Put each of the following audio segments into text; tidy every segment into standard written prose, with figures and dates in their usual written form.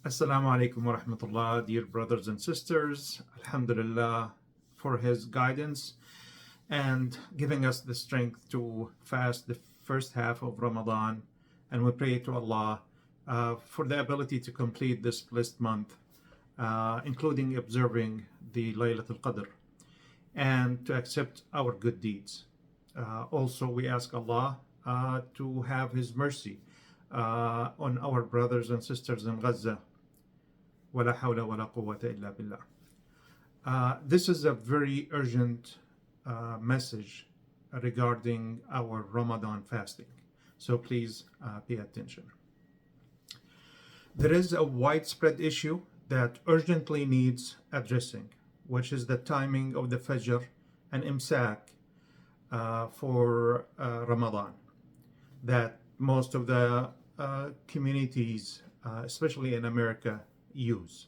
Assalamu alaikum wa rahmatullah, dear brothers and sisters. Alhamdulillah for his guidance and giving us the strength to fast the first half of Ramadan. And we pray to Allah for the ability to complete this blessed month, including observing the Laylatul Qadr, and to accept our good deeds. Also, we ask Allah to have His mercy on our brothers and sisters in Gaza. ولا حول ولا قوة إلا بالله. This is a very urgent message regarding our Ramadan fasting. So please pay attention. There is a widespread issue that urgently needs addressing, which is the timing of the Fajr and Imsak for Ramadan, that most of the communities, especially in America, use.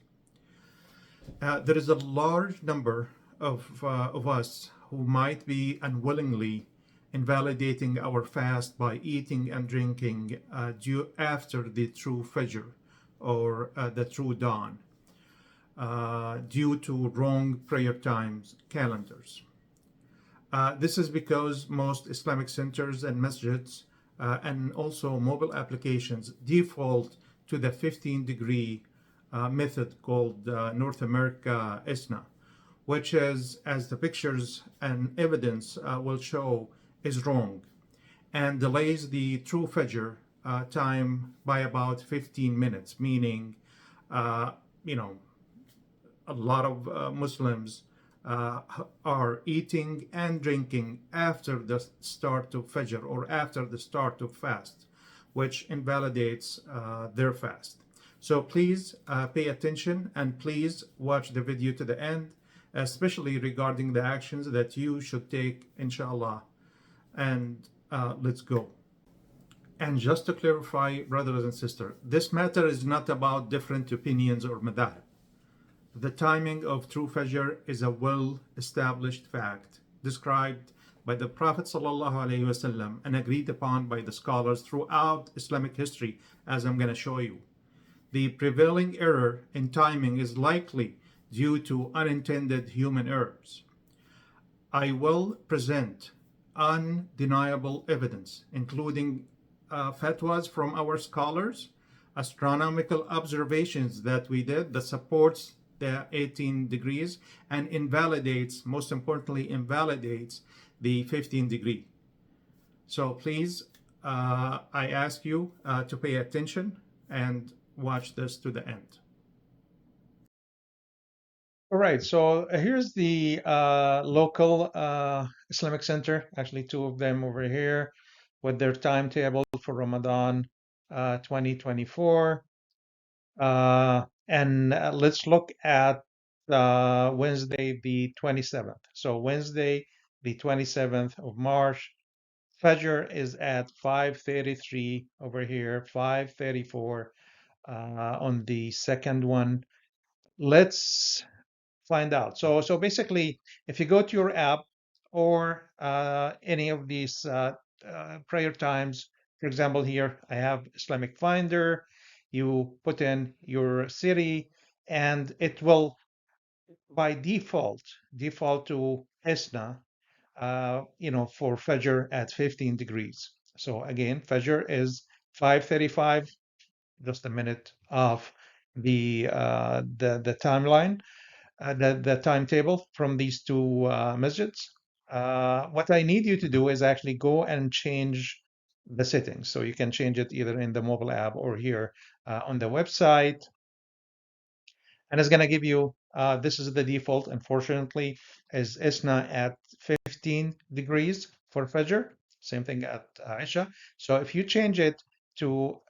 There is a large number of us who might be unwillingly invalidating our fast by eating and drinking due after the true Fajr or the true dawn due to wrong prayer times calendars. This is because most Islamic centers and masjids and also mobile applications default to the 15-degree method called North America ISNA, which is, as the pictures and evidence will show, is wrong and delays the true Fajr time by about 15 minutes, meaning, a lot of Muslims are eating and drinking after the start of Fajr or after the start of fast, which invalidates their fast. So please pay attention and please watch the video to the end, especially regarding the actions that you should take, inshallah. And let's go. And just to clarify, brothers and sisters, this matter is not about different opinions or madhab. The timing of true Fajr is a well-established fact described by the Prophet ﷺ and agreed upon by the scholars throughout Islamic history, as I'm going to show you. The prevailing error in timing is likely due to unintended human errors. I will present undeniable evidence, including fatwas from our scholars, astronomical observations that we did that supports the 18 degrees and invalidates, most importantly, invalidates the 15 degree. So please, I ask you to pay attention and watch this to the end. All right, so here's the local Islamic Center, actually two of them over here, with their timetable for Ramadan 2024. And let's look at Wednesday the 27th. So Wednesday the 27th of March, Fajr is at 5:33 over here, 5:34 on the second one. Let's find out. So basically, if you go to your app or any of these prayer times, for example, here I have Islamic Finder. You put in your city, and it will, by default to ISNA, for Fajr at 15 degrees. So again, Fajr is 5:35, just a minute off the timeline, the timetable from these two masjids. What I need you to do is actually go and change the settings. So you can change it either in the mobile app or here on the website. And it's going to give you, this is the default, unfortunately, is ISNA at 15 degrees for Fajr. Same thing at Isha. So if you change it to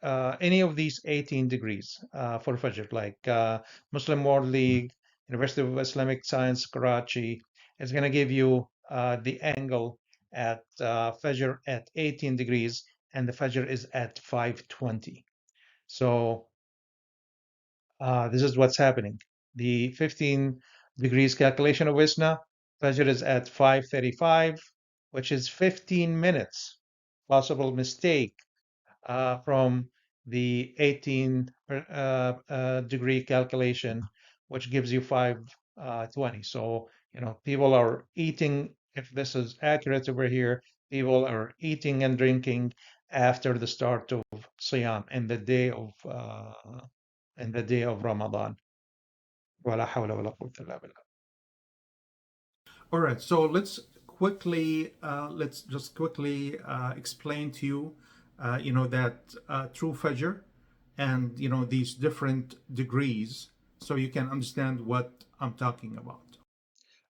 any of these 18 degrees for Fajr, like Muslim World League, University of Islamic Science, Karachi, it's going to give you the angle at Fajr at 18 degrees, and the Fajr is at 5:20. So this is what's happening. The 15 degrees calculation of ISNA, Fajr is at 5:35, which is 15 minutes. Possible mistake from the 18 degree calculation, which gives you 520. So, people are eating, if this is accurate over here, people are eating and drinking after the start of Siyam in the day of Ramadan. ولا حول ولا قوة إلا بالله. All right, so let's just quickly explain to you, that True Fajr and these different degrees, so you can understand what I'm talking about.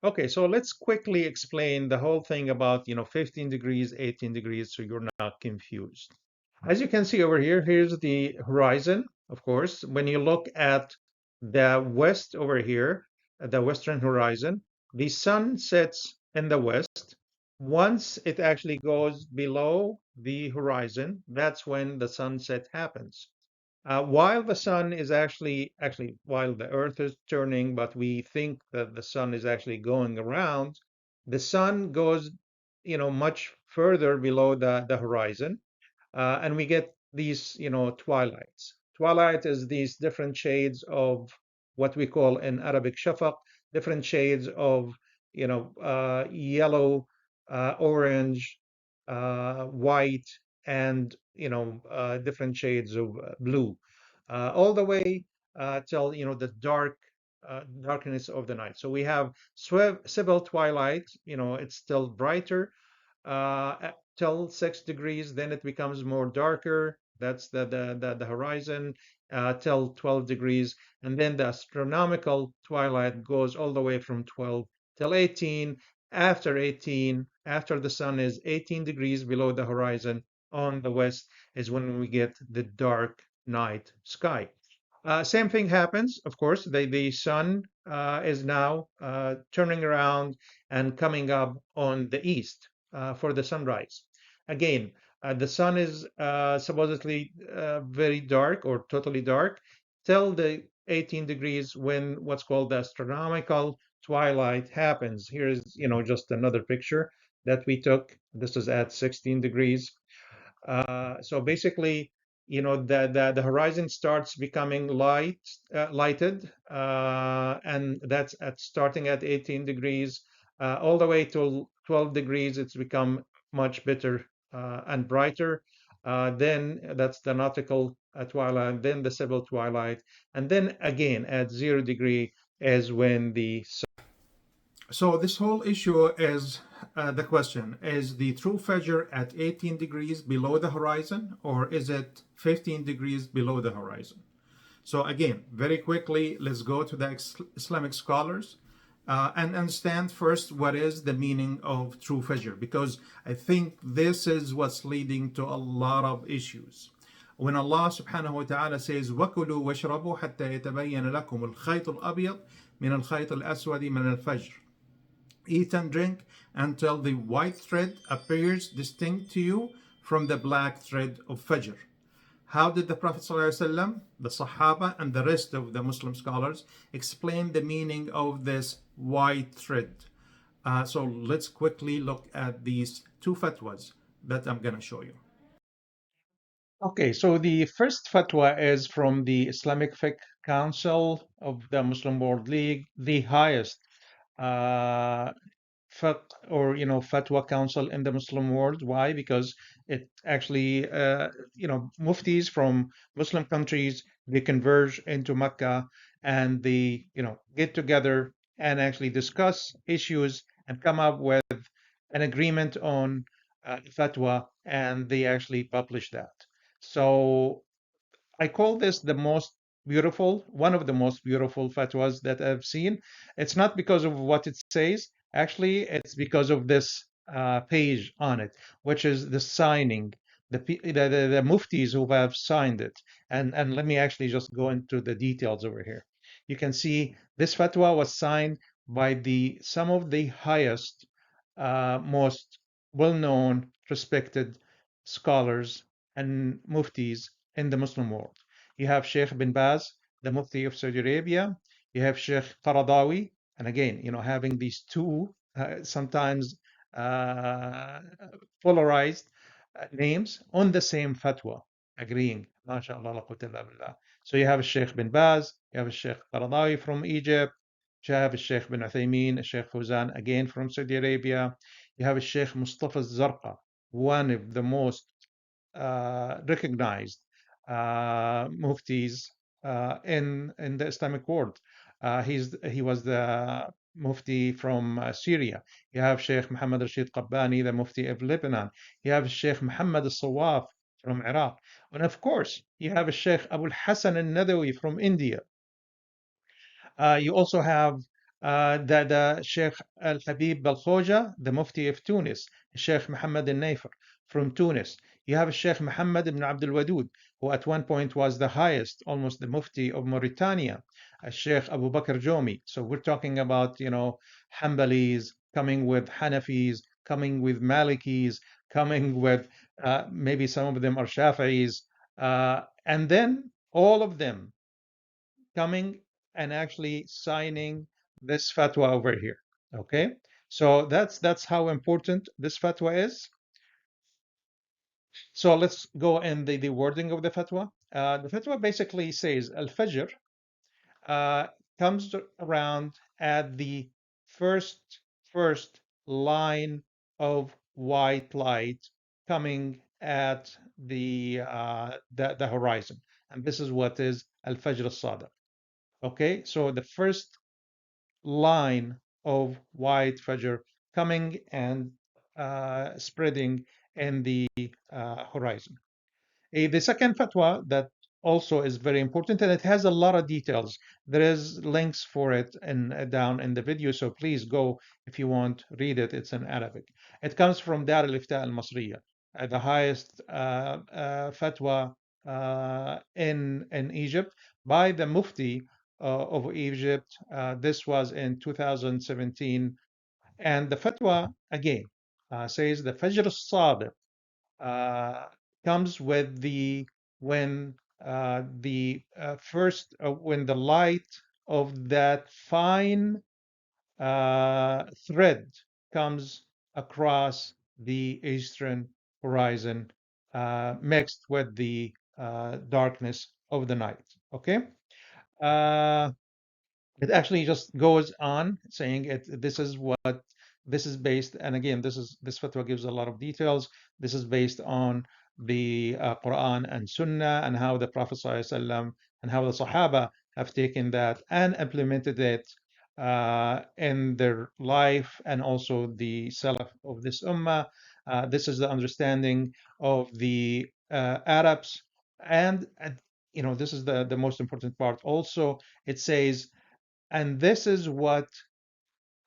Okay, so let's quickly explain the whole thing about 15 degrees, 18 degrees, so you're not confused. As you can see over here, here's the horizon, of course. When you look at the west over here, the western horizon, the sun sets in the west. Once it actually goes below the horizon, that's when the sunset happens. While the sun is actually while the earth is turning, but we think that the sun is actually going around, the sun goes much further below the horizon, and we get these twilights. Twilight is these different shades of what we call in Arabic shafaq, different shades of yellow, orange, white, and different shades of blue, all the way till the darkness of the night. So we have civil twilight, it's still brighter till 6 degrees, then it becomes more darker. That's the horizon till 12 degrees, and then the astronomical twilight goes all the way from 12 till 18. After 18, after the sun is 18 degrees below the horizon on the west, is when we get the dark night sky. Same thing happens, of course. The sun is now turning around and coming up on the east for the sunrise. Again, the sun is supposedly very dark or totally dark till the 18 degrees when what's called the astronomical twilight happens. Here is, just another picture that we took. This is at 16 degrees. So basically, the horizon starts becoming lighted, and that's starting at 18 degrees, all the way to 12 degrees. It's become much better and brighter. Then that's the nautical twilight, then the civil twilight, and then again at 0 degree is when the So this whole issue is the question: is the True Fajr at 18 degrees below the horizon, or is it 15 degrees below the horizon? So again, very quickly, let's go to the Islamic scholars and understand first what is the meaning of True Fajr, because I think this is what's leading to a lot of issues. When Allah subhanahu wa ta'ala says وَكُلُوا وَاشْرَبُوا حَتَّى يَتَبَيَّنَ لَكُمُ الْخَيْطُ الْأَبْيَضُ مِنَ الْخَيْطِ الْأَسْوَدِ مِنَ الْفَجْرِ. Eat and drink until the white thread appears distinct to you from the black thread of Fajr. How did the Prophet ﷺ, the Sahaba, and the rest of the Muslim scholars explain the meaning of this white thread? So let's quickly look at these two fatwas that I'm going to show you. Okay, so the first fatwa is from the Islamic Fiqh Council of the Muslim World League, the highest fiqh or fatwa council in the Muslim world. Why? Because it actually muftis from Muslim countries, they converge into Mecca, and they get together and actually discuss issues and come up with an agreement on fatwa, and they actually publish that. So I call this one of the most beautiful fatwas that I've seen. It's not because of what it says. Actually, it's because of this page on it, which is the signing, the muftis who have signed it. And let me actually just go into the details over here. You can see this fatwa was signed by some of the highest, most well-known, respected scholars and muftis in the Muslim world. You have Sheikh bin Baz, the Mufti of Saudi Arabia. You have Sheikh Qaradawi, and again, having these two sometimes polarized names on the same fatwa. agreeing. MashaAllah, la quwwata illa billah. So you have Sheikh bin Baz, you have Sheikh Qaradawi from Egypt, you have Sheikh bin Uthaymeen, Sheikh Fawzan again from Saudi Arabia, you have Sheikh Mustafa Zarqa, one of the most recognized muftis in the Islamic world. He was the mufti from Syria. You have Sheikh Muhammad Rashid Qabbani, the mufti of Lebanon. You have Sheikh Muhammad al-Sawaf from Iraq. And of course, you have Sheikh Abu al-Hasan al-Nadawi from India. You also have the Sheikh Al-Habib Al-Khoja, the Mufti of Tunis, Sheikh Muhammad Al-Nayfer from Tunis. You have Sheikh Muhammad ibn Abdul Wadud, who at one point was the highest, almost the Mufti of Mauritania, Sheikh Abu Bakr Jomi. So we're talking about, Hanbalis coming with Hanafis, coming with Malikis, coming with maybe some of them are Shafi'is, and then all of them coming and actually signing this fatwa over here. Okay, so that's how important this fatwa is. So let's go in the wording of the fatwa. The fatwa basically says al-fajr comes around at the first line of white light coming at the horizon, and this is what is al-fajr al-sadiq. Okay, so the first line of white fajr coming and spreading in the horizon. The second fatwa that also is very important, and it has a lot of details. There is links for it down in the video, so please go if you want, read it. It's in Arabic. It comes from Dar al-Ifta'A al-Masriya, the highest fatwa in Egypt by the Mufti of Egypt. This was in 2017, and the fatwa again says the Fajr al-Sadiq comes with when when the light of that fine thread comes across the eastern horizon, mixed with the darkness of the night. Okay. It actually just goes on saying this is based, and again, this fatwa gives a lot of details. This is based on the Quran and Sunnah, and how the Prophet ﷺ and how the Sahaba have taken that and implemented it in their life, and also the Salaf of this Ummah. This is the understanding of the Arabs, and this is the most important part. Also, it says, and this is what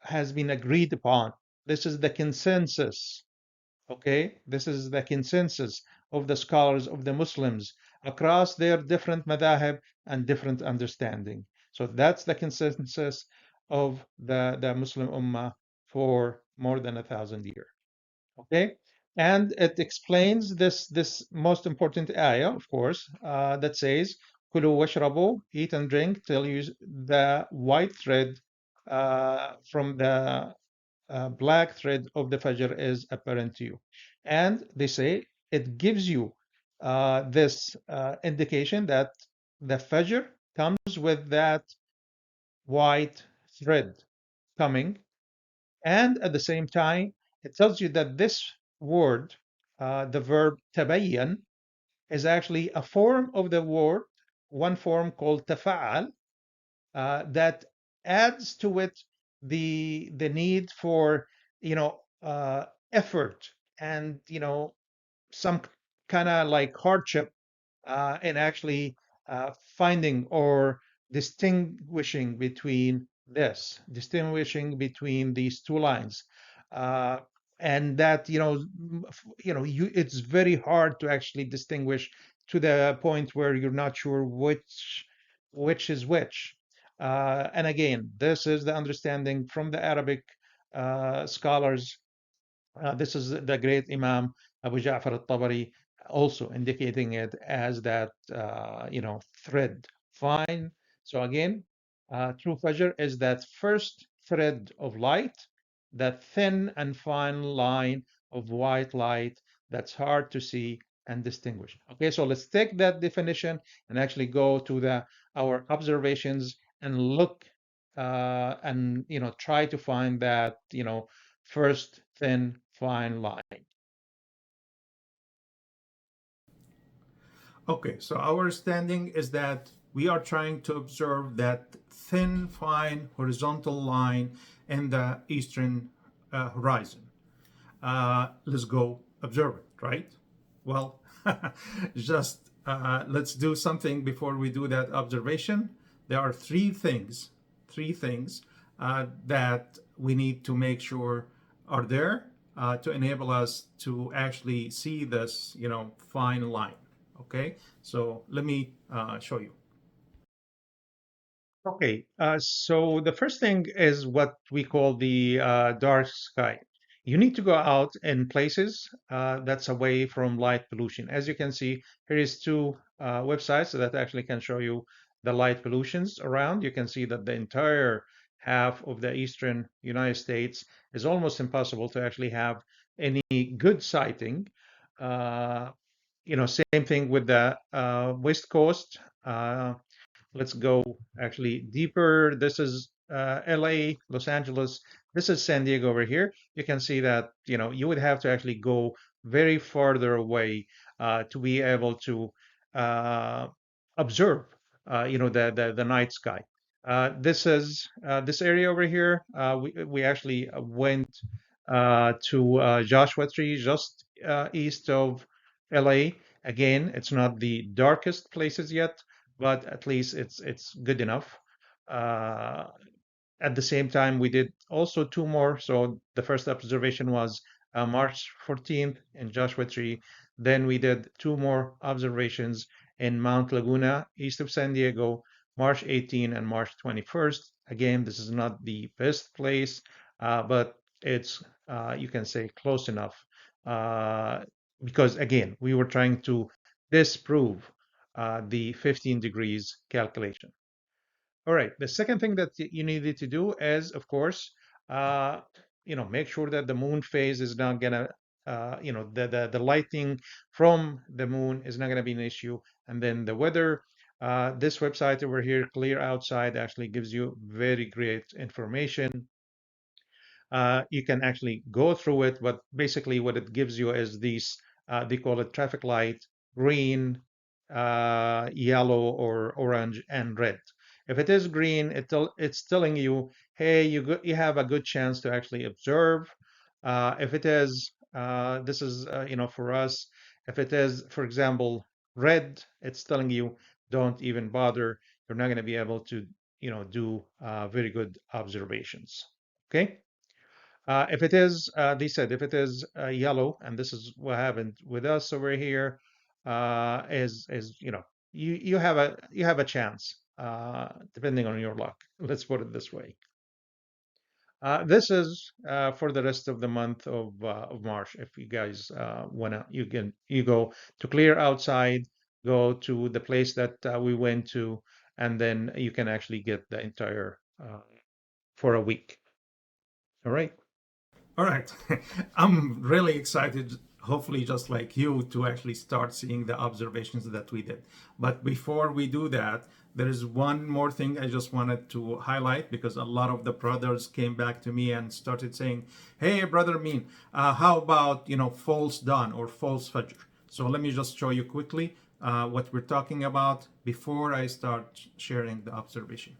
has been agreed upon. This is the consensus. Okay, this is the consensus of the scholars of the Muslims across their different madhahib and different understanding. So that's the consensus of the Muslim Ummah for more than 1,000 years. Okay, and it explains this most important ayah, of course, that says, "Kulu washrabu, eat and drink till you the white thread from the black thread of the Fajr is apparent to you." And they say it gives you this indication that the Fajr comes with that white thread coming, and at the same time, it tells you that this word, the verb tabayyan, is actually a form of the word, one form called tafa'al, that adds to it the need for effort and some kind of like hardship in actually finding or distinguishing between these two lines, and that it's very hard to actually distinguish to the point where you're not sure which is which. And again, this is the understanding from the Arabic scholars. This is the great Imam Abu Ja'far al-Tabari also indicating it as that thread. Fine. So again, True Fajr is that first thread of light, that thin and fine line of white light that's hard to see and distinguish. Okay, so let's take that definition and actually go to our observations and look and try to find that first thin fine line. Okay, so our standing is that we are trying to observe that thin, fine horizontal line in the eastern horizon. Let's go observe it, right? Well, just let's do something before we do that observation. There are three things that we need to make sure are there to enable us to actually see this, fine line. Okay, so let me show you. Okay, so the first thing is what we call the dark sky. You need to go out in places that's away from light pollution. As you can see, here is two websites that actually can show you the light pollutions around. You can see that the entire half of the eastern United States is almost impossible to actually have any good sighting. Uh, Same thing with the West Coast. Let's go actually deeper. This is LA, Los Angeles. This is San Diego over here. You can see that you would have to actually go very farther away to be able to uh, observe the night sky. This area over here. We actually went to Joshua Tree, just east of LA. Again, it's not the darkest places yet, but at least it's good enough. Uh, at the same time, we did also two more. So the first observation was March 14th in Joshua Tree. Then we did two more observations in Mount Laguna, east of San Diego, March 18 and March 21st. Again, this is not the best place, but it's, you can say, close enough. Uh, because again, we were trying to disprove the 15 degrees calculation. All right. The second thing that you needed to do is, of course, uh, make sure that the moon phase is not gonna, the lighting from the moon is not gonna be an issue. And then the weather. This website over here, Clear Outside, actually gives you very great information. You can actually go through it, but basically what it gives you is these, they call it traffic light, green, yellow, or orange, and red. If it is green, it's telling you, hey, you have a good chance to actually observe. If it is, this is, for us, if it is, for example, red, it's telling you, don't even bother. You're not going to be able to, do very good observations. Okay. If it is, they said, if it is yellow, and this is what happened with us over here, is you have a chance, depending on your luck. Let's put it this way. This is for the rest of the month of March. If you guys wanna, you go to Clear Outside, go to the place that we went to, and then you can actually get the entire for a week. All right. All right. I'm really excited, hopefully, just like you, to actually start seeing the observations that we did. But before we do that, there is one more thing I just wanted to highlight because a lot of the brothers came back to me and started saying, "Hey, brother Mean, how about false dawn or false fajr?" So let me just show you quickly what we're talking about before I start sharing the observation.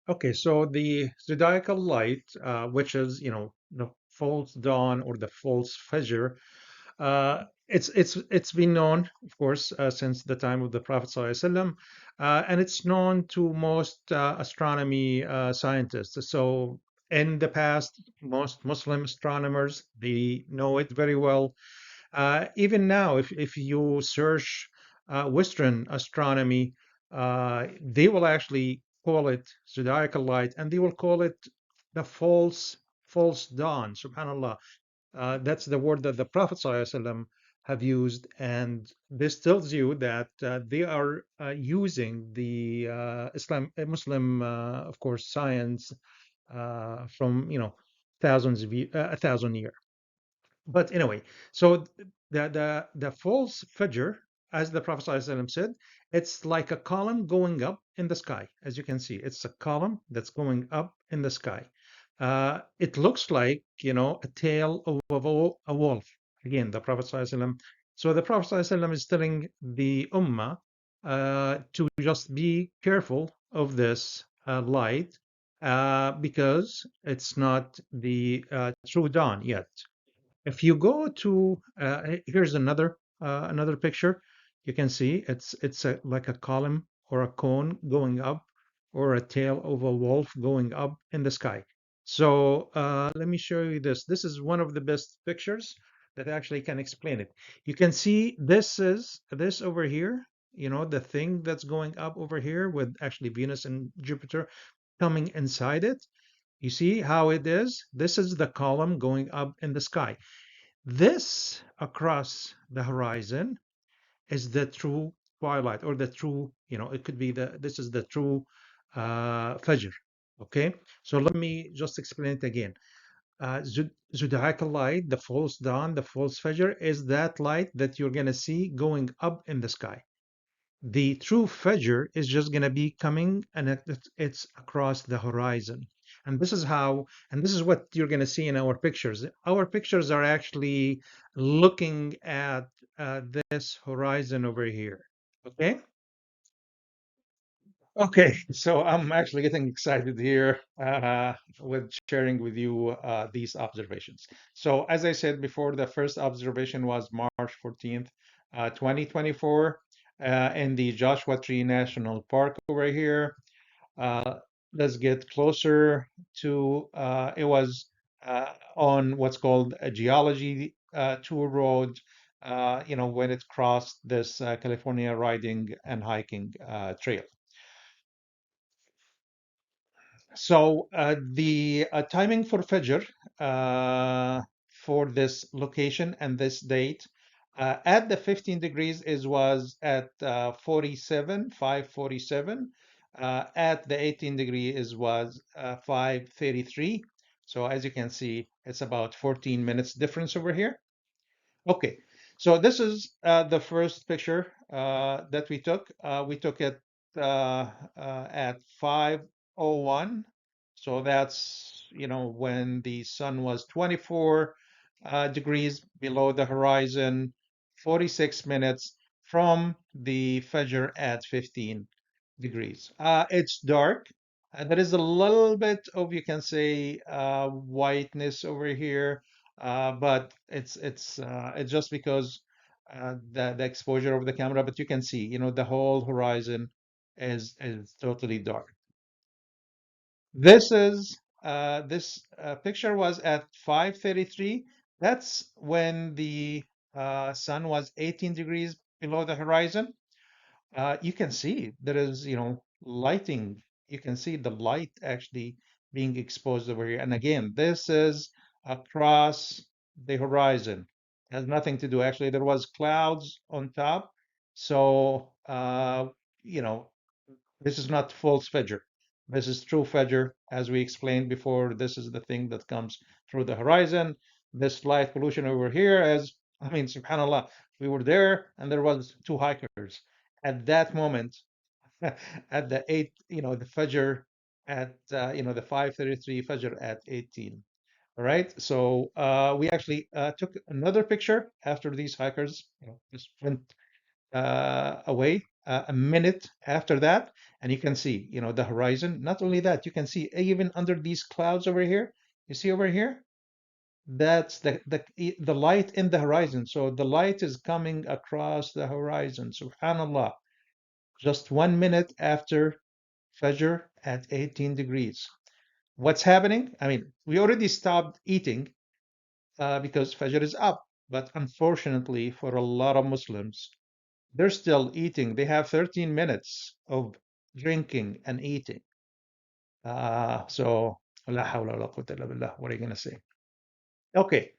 Okay, so the zodiacal light, which is, the false dawn or the false fajr, it's been known, of course, since the time of the Prophet ﷺ, and it's known to most astronomy scientists. So in the past, most Muslim astronomers, they know it very well. Even now, if you search Western astronomy, they will actually call it zodiacal light, and they will call it the false dawn. Subhanallah, that's the word that the Prophet ﷺ have used, and this tells you that they are using the Muslim, of course, science from thousands of a thousand years. But anyway, so the false Fajr, as the Prophet ﷺ said, it's like a column going up in the sky. As you can see, it's a column that's going up in the sky. It looks like, a tail of a wolf. Again, the Prophet ﷺ. So the Prophet ﷺ is telling the Ummah to just be careful of this light because it's not the true dawn yet. If you go to here's another picture, you can see it's like a column or a cone going up, or a tail of a wolf going up in the sky. So let me show you this. This is one of the best pictures that actually can explain it. You can see this over here, the thing that's going up over here with actually Venus and Jupiter coming inside it. You see how it is? This is the column going up in the sky. This across the horizon is the true twilight, or the true, it could be this is the true Fajr. Okay, so let me just explain it again. Zodiacal light, the false dawn, the false Fajr, is that light that you're going to see going up in the sky. The true Fajr is just going to be coming, and it's across the horizon. And this is what you're going to see in our pictures. Our pictures are actually looking at this horizon over here. Okay? Okay, so I'm actually getting excited here with sharing with you these observations. So, as I said before, the first observation was March 14th, 2024, in the Joshua Tree National Park over here. Uh, let's get closer to it was on what's called a geology tour road, when it crossed this California riding and hiking trail. So the timing for Fajr for this location and this date at the 15 degrees was at 5:47. At the 18 degrees was 5:33. So as you can see, it's about 14 minutes difference over here. Okay, so this is the first picture that we took. We took it at 5:01. So that's, when the sun was 24 degrees below the horizon, 46 minutes from the Fajr at 15 degrees. It's dark. There is a little bit of, you can say, whiteness over here, but it's just because the exposure of the camera. But you can see, the whole horizon is totally dark. This picture was at 5:33. That's when the sun was 18 degrees below the horizon. You can see there is, lighting. You can see the light actually being exposed over here. And again, this is across the horizon. It has nothing to do. Actually, there was clouds on top. So, this is not false Fajr. This is true Fajr. As we explained before, this is the thing that comes through the horizon. This light pollution over here, subhanAllah, we were there and there was two hikers. At that moment, at the the Fajr at, the 5:33 Fajr at 18. All right. So we actually took another picture after these hikers, just went away a minute after that, and you can see, the horizon. Not only that, you can see even under these clouds over here. You see over here, that's the light in the horizon. So the light is coming across the horizon. Subhanallah. Just 1 minute after Fajr at 18 degrees. What's happening? We already stopped eating because Fajr is up. But unfortunately, for a lot of Muslims, they're still eating. They have 13 minutes of drinking and eating. So, la hawla wa la quwwata illa billah. What are you going to say? Okay,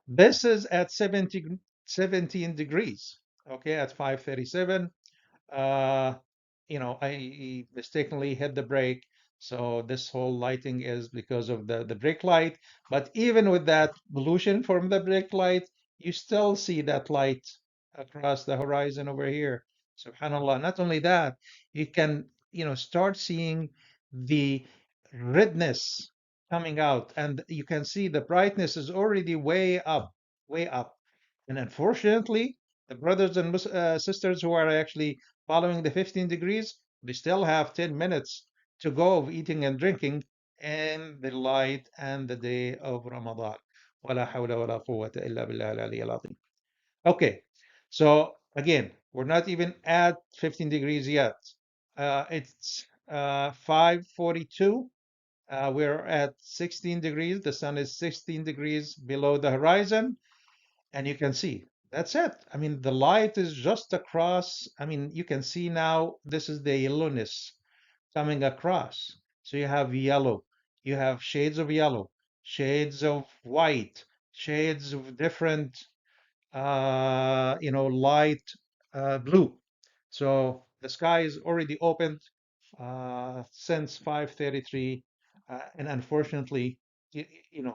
this is at 17 degrees. Okay, at 5:37. I mistakenly hit the brake. So this whole lighting is because of the brake light. But even with that pollution from the brake light, you still see that light across the horizon over here. Subhanallah. Not only that, you can, start seeing the redness coming out, and you can see the brightness is already way up, way up. And unfortunately, the brothers and sisters who are actually following the 15 degrees, they still have 10 minutes to go of eating and drinking in the light and the day of Ramadan. ولا حول ولا قوة إلا بالله العلي العظيم. Okay, so again, we're not even at 15 degrees yet. It's 5:42. We're at 16 degrees. The sun is 16 degrees below the horizon, and you can see that's it. I mean, the light is just across. I mean, you can see now this is the yellowness coming across. So you have yellow, you have shades of yellow, shades of white, shades of different, light blue. So the sky is already opened since 5:33, and unfortunately,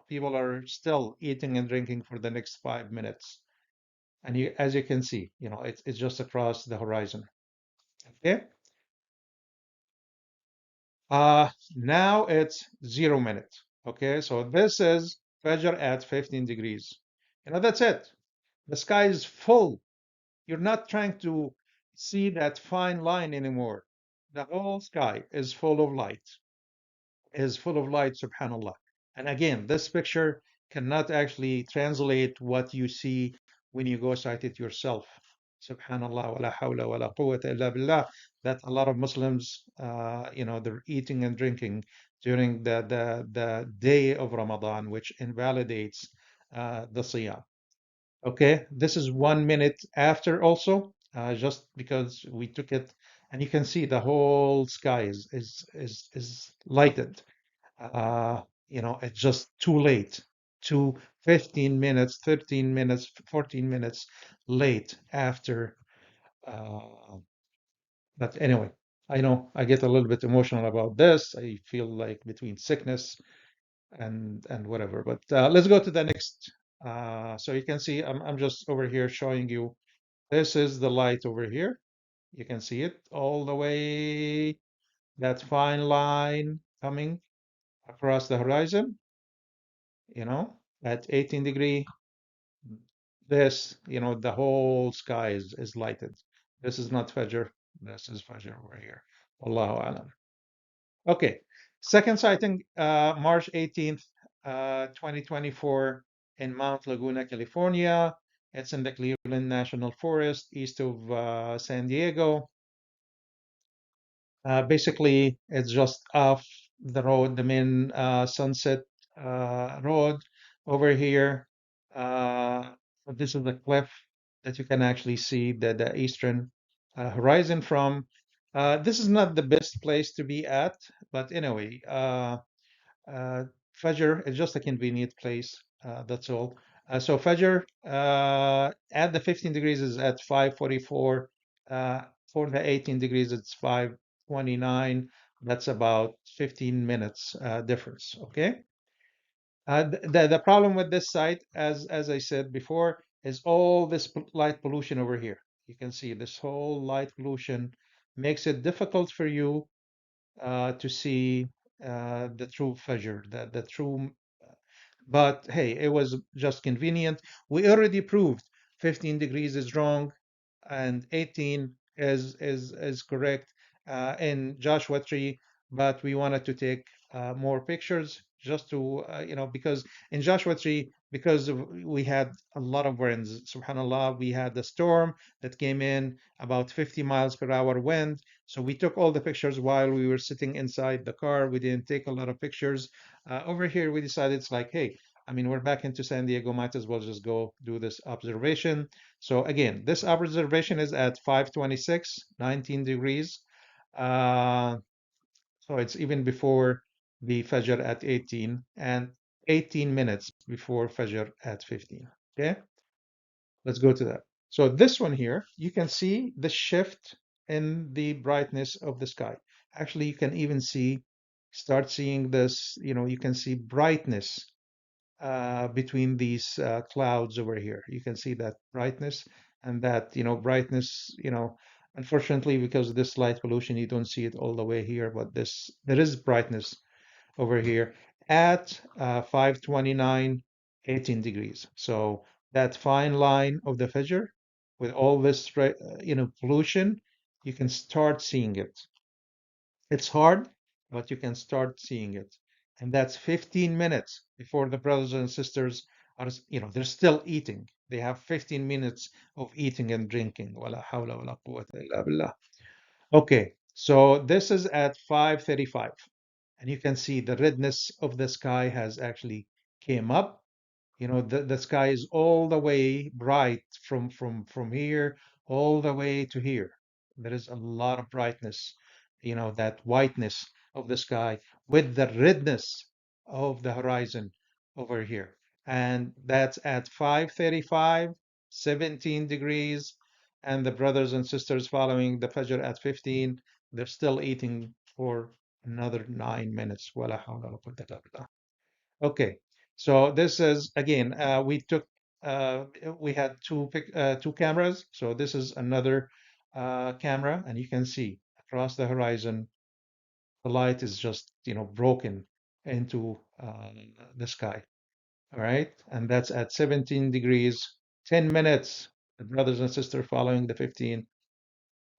people are still eating and drinking for the next 5 minutes. And as you can see, it's just across the horizon. Okay. Now it's 0 minute. Okay, so this is Fajr at 15 degrees. That's it. The sky is full. You're not trying to see that fine line anymore. The whole sky is full of light, subhanallah. And again, this picture cannot actually translate what you see when you go sight it yourself. Subhanallah, wa la hawla wa la quwwata illa billah. That a lot of Muslims, they're eating and drinking during the day of Ramadan, which invalidates the Siyam. Okay, this is 1 minute after also, just because we took it, and you can see the whole sky is lighted. It's just too late, to 15 minutes, 13 minutes, 14 minutes late after. Uh, but anyway, I know I get a little bit emotional about this. I feel like between sickness and whatever. But let's go to the next. So you can see I'm just over here showing you. This is the light over here. You can see it all the way. That fine line coming across the horizon. At 18 degree, the whole sky is lighted. This is not Fajr. This is Fajr over here. Allahu alam. Okay, second sighting, March 18th, 2024 in Mount Laguna, California. It's in the Cleveland National Forest, east of San Diego. Basically, it's just off the road, the main Sunset Road over here. This is the cliff that you can actually see the eastern horizon from. This is not the best place to be at, but anyway, Fajr is just a convenient place. That's all. So Fajr at the 15 degrees is at 5:44. For the 18 degrees, it's 5:29. That's about 15 minutes difference. Okay. The problem with this site, as I said before, is all this light pollution over here. You can see this whole light pollution makes it difficult for you to see the true Fajr, the true. But hey, it was just convenient. We already proved 15 degrees is wrong and 18 is correct in Joshua tree, but we wanted to take more pictures just to because in Joshua tree, because we had a lot of winds, subhanallah, we had the storm that came in about 50 miles per hour wind. So we took all the pictures while we were sitting inside the car. We didn't take a lot of pictures. Over here we decided, it's like, hey, I mean, we're back into San Diego, might as well just go do this observation. So again, this observation is at 5:26, 19 degrees. So it's even before the Fajr at 18 and 18 minutes before Fajr at 15. Okay, let's go to that. So this one here, you can see the shift in the brightness of the sky. Actually, you can even see start seeing this, you can see brightness between these clouds over here. You can see that brightness and that, brightness, unfortunately, because of this light pollution, you don't see it all the way here, but there is brightness over here at 529, 18 degrees. So that fine line of the Fajr with all this, pollution, you can start seeing it. It's hard, but you can start seeing it. And that's 15 minutes before the brothers and sisters are, they're still eating. They have 15 minutes of eating and drinking. Wala hawla wala quwwata illa billah. Okay, so this is at 5:35. And you can see the redness of the sky has actually came up. The sky is all the way bright from here all the way to here. There is a lot of brightness, that whiteness of the sky with the redness of the horizon over here. And that's at 5:35, 17 degrees. And the brothers and sisters following the Fajr at 15, they're still eating for another 9 minutes. Wala hawla wala quwwata illa billah. Okay, so this is again, we had two cameras. So this is another camera, and you can see across the horizon, the light is just broken into the sky. All right, and that's at 17 degrees, 10 minutes. The brothers and sisters following the 15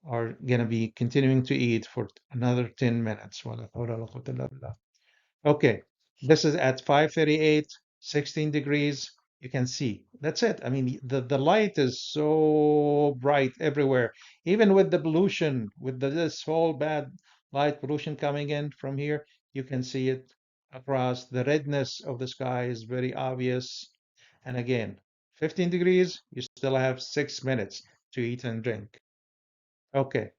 are gonna be continuing to eat for another 10 minutes. Wala hawla wala quwwata illa billah. Okay, this is at 5:38, 16 degrees. You can see. That's it. I mean, the light is so bright everywhere. Even with the pollution, with this whole bad light pollution coming in from here, you can see it across. The redness of the sky is very obvious. And again, 15 degrees, you still have 6 minutes to eat and drink. Okay.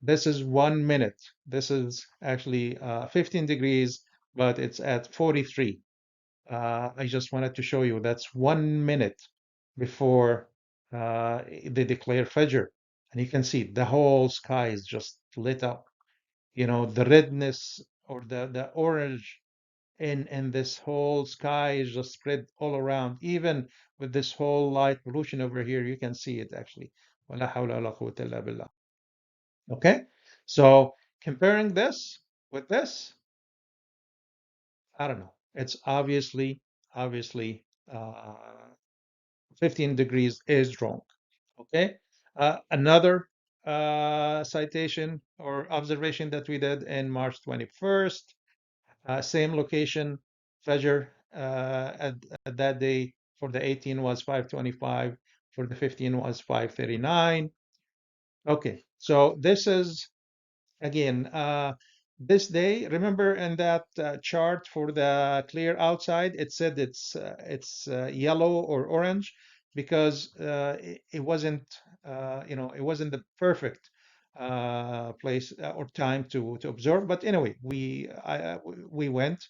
This is 1 minute. This is actually 15 degrees, but it's at 43. I just wanted to show you that's 1 minute before they declare Fajr. And you can see the whole sky is just lit up. The redness or the orange in this whole sky is just spread all around. Even with this whole light pollution over here, you can see it actually. ولا حول ولا قوة إلا بالله. Okay, so comparing this with this, I don't know. It's obviously, 15 degrees is wrong. Okay, another citation or observation that we did in March 21st, same location, Fajr at that day for the 18 was 5:25, for the 15 was 5:39. Okay, so this is again, this day, remember in that chart for the clear outside, it said it's yellow or orange because it wasn't, it wasn't the perfect place or time to observe. But anyway, we went.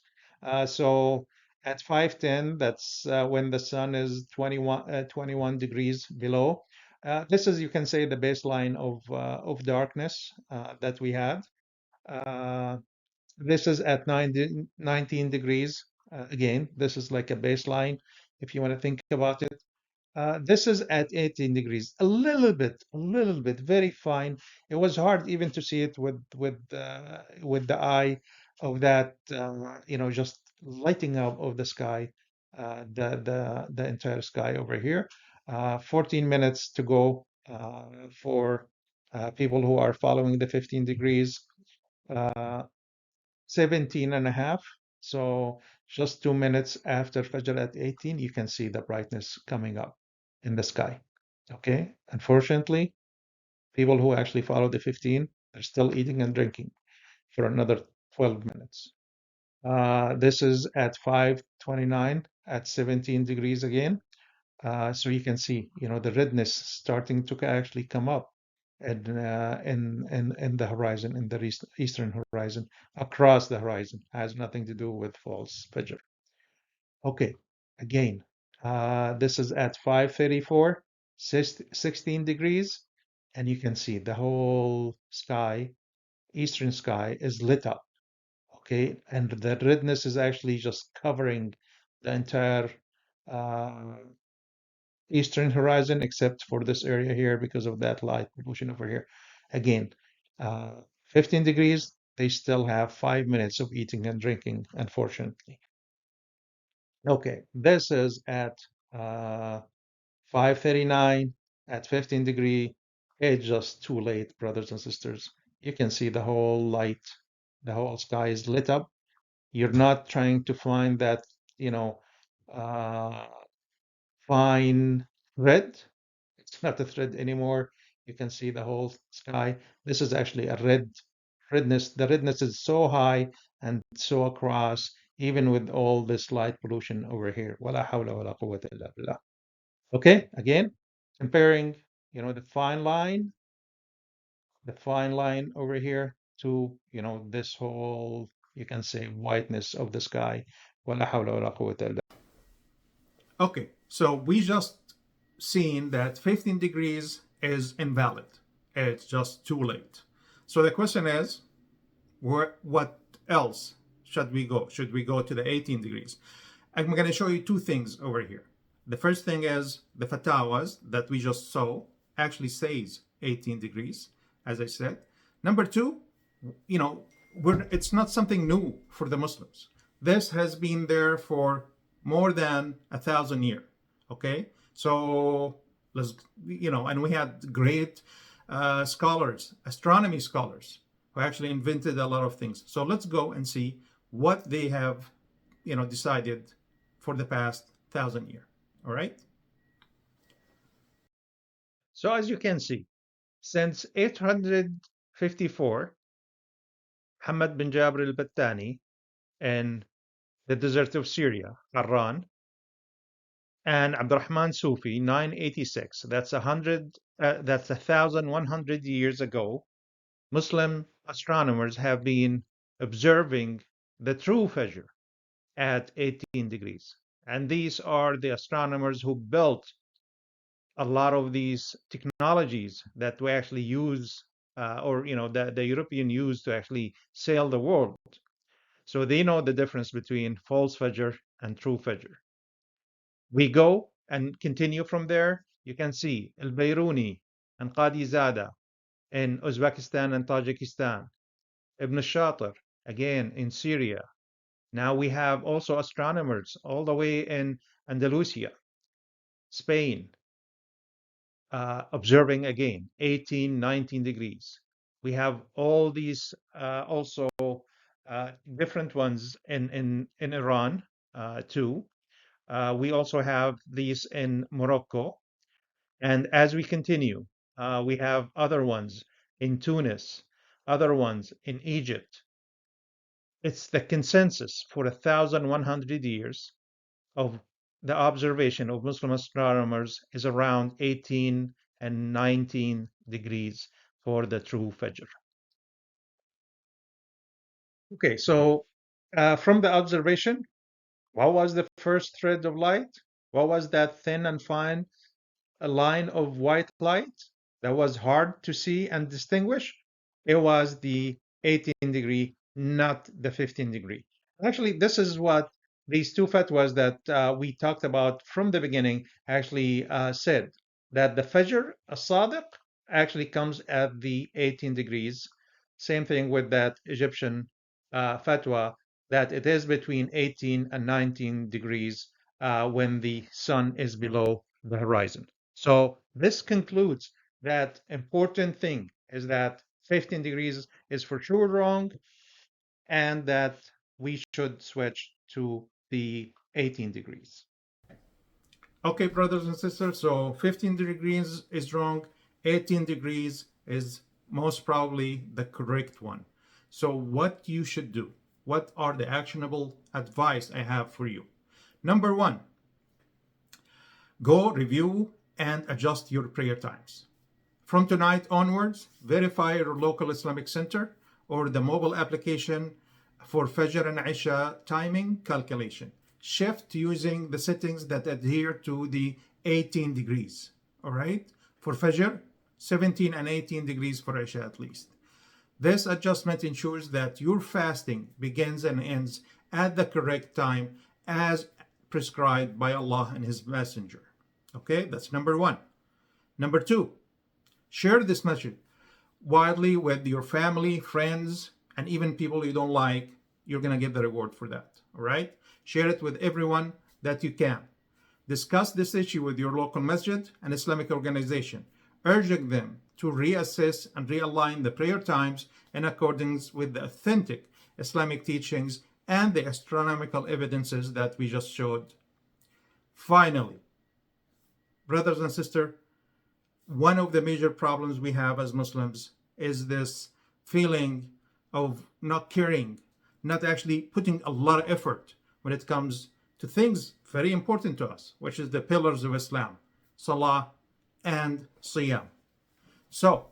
So at 5:10, that's when the sun is 21 degrees below. This is, you can say, the baseline of darkness that we had. This is at 19 degrees. Again, this is like a baseline if you want to think about it. This is at 18 degrees, a little bit, very fine. It was hard even to see it with the eye of that, just lighting up of the sky, the entire sky over here. 14 minutes to go for people who are following the 15 degrees. 17 and a half. So just 2 minutes after Fajr at 18, you can see the brightness coming up in the sky. Okay. Unfortunately, people who actually follow the 15, they're still eating and drinking for another 12 minutes. This is at 5:29 at 17 degrees again. So you can see, the redness starting to actually come up and in the horizon, in the eastern horizon, across the horizon. Has nothing to do with false Fajr. Okay, again, this is at 5:34, 16 degrees, and you can see the whole sky, eastern sky, is lit up. Okay, and the redness is actually just covering the entire eastern horizon except for this area here because of that light pollution over here. Again, 15 degrees, they still have 5 minutes of eating and drinking, unfortunately. Okay, this is at 5:39 at 15 degree. It's just too late, brothers and sisters. You can see the whole light, the whole sky is lit up. You're not trying to find that, uh, fine red. It's not a thread anymore. You can see the whole sky. This is actually a redness. The redness is so high and so across, even with all this light pollution over here. ولا حول ولا قوة إلا بالله. Okay, again, comparing, the fine line over here to, this whole, you can say, whiteness of the sky. ولا حول ولا قوة إلا. Okay, so we just seen that 15 degrees is invalid. It's just too late. So the question is, what else should we go? Should we go to the 18 degrees? I'm going to show you two things over here. The first thing is the fatawas that we just saw actually says 18 degrees, as I said. Number two, it's not something new for the Muslims. This has been there for more than 1,000 years. Okay, so let's and we had great scholars, astronomy scholars, who actually invented a lot of things. So let's go and see what they have, decided for the past 1,000 years. All right. So as you can see, since 854, Muhammad bin Jabir al-Battani in the desert of Syria, Harran, and Abdurrahman Sufi, 986. That's 1,100 years ago. Muslim astronomers have been observing the true Fajr at 18 degrees. And these are the astronomers who built a lot of these technologies that we actually use, or the European used to actually sail the world. So they know the difference between false Fajr and true Fajr. We go and continue from there. You can see Al-Bayruni and Qadi Zada in Uzbekistan and Tajikistan. Ibn Shatir, again in Syria. Now we have also astronomers all the way in Andalusia, Spain, observing again 18, 19 degrees. We have all these also different ones in Iran too. We also have these in Morocco. And as we continue, we have other ones in Tunis, other ones in Egypt. It's the consensus for 1,100 years of the observation of Muslim astronomers is around 18 and 19 degrees for the true Fajr. Okay, so from the observation, what was the first thread of light? What was that thin and fine a line of white light that was hard to see and distinguish? It was the 18 degree, not the 15 degree. Actually, this is what these two fatwas that we talked about from the beginning actually said, that the Fajr as-Sadiq actually comes at the 18 degrees. Same thing with that Egyptian fatwa, that it is between 18 and 19 degrees when the sun is below the horizon. So this concludes that important thing is that 15 degrees is for sure wrong, and that we should switch to the 18 degrees. Okay, brothers and sisters, so 15 degrees is wrong, 18 degrees is most probably the correct one. So what you should do, what are the actionable advice I have for you? Number one, go review and adjust your prayer times. From tonight onwards, verify your local Islamic center or the mobile application for Fajr and Isha timing calculation. Shift using the settings that adhere to the 18 degrees. All right? For Fajr, 17 and 18 degrees for Isha at least. This adjustment ensures that your fasting begins and ends at the correct time as prescribed by Allah and His Messenger. Okay, that's number one. Number two, share this message widely with your family, friends, and even people you don't like. You're going to get the reward for that. All right? Share it with everyone that you can. Discuss this issue with your local masjid and Islamic organization, urging them to reassess and realign the prayer times in accordance with the authentic Islamic teachings and the astronomical evidences that we just showed. Finally, brothers and sisters, one of the major problems we have as Muslims is this feeling of not caring, not actually putting a lot of effort when it comes to things very important to us, which is the pillars of Islam, Salah and Siyam. So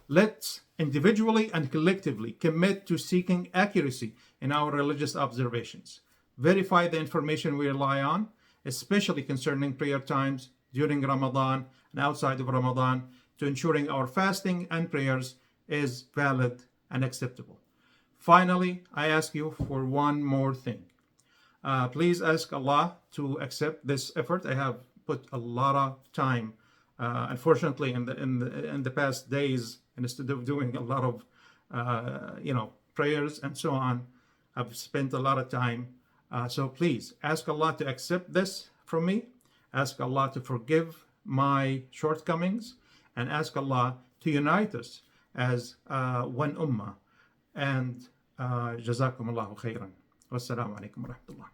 let's individually and collectively commit to seeking accuracy in our religious observations. Verify the information we rely on, especially concerning prayer times during Ramadan and outside of Ramadan, to ensuring our fasting and prayers is valid and acceptable. Finally, I ask you for one more thing. Please ask Allah to accept this effort. I have put a lot of time, unfortunately, in the past days, instead of doing a lot of prayers and so on, I've spent a lot of time. So please ask Allah to accept this from me. Ask Allah to forgive my shortcomings, and ask Allah to unite us as one ummah. And jazakum Allahu khairan. Wassalamu alaikum wa rahmatullah.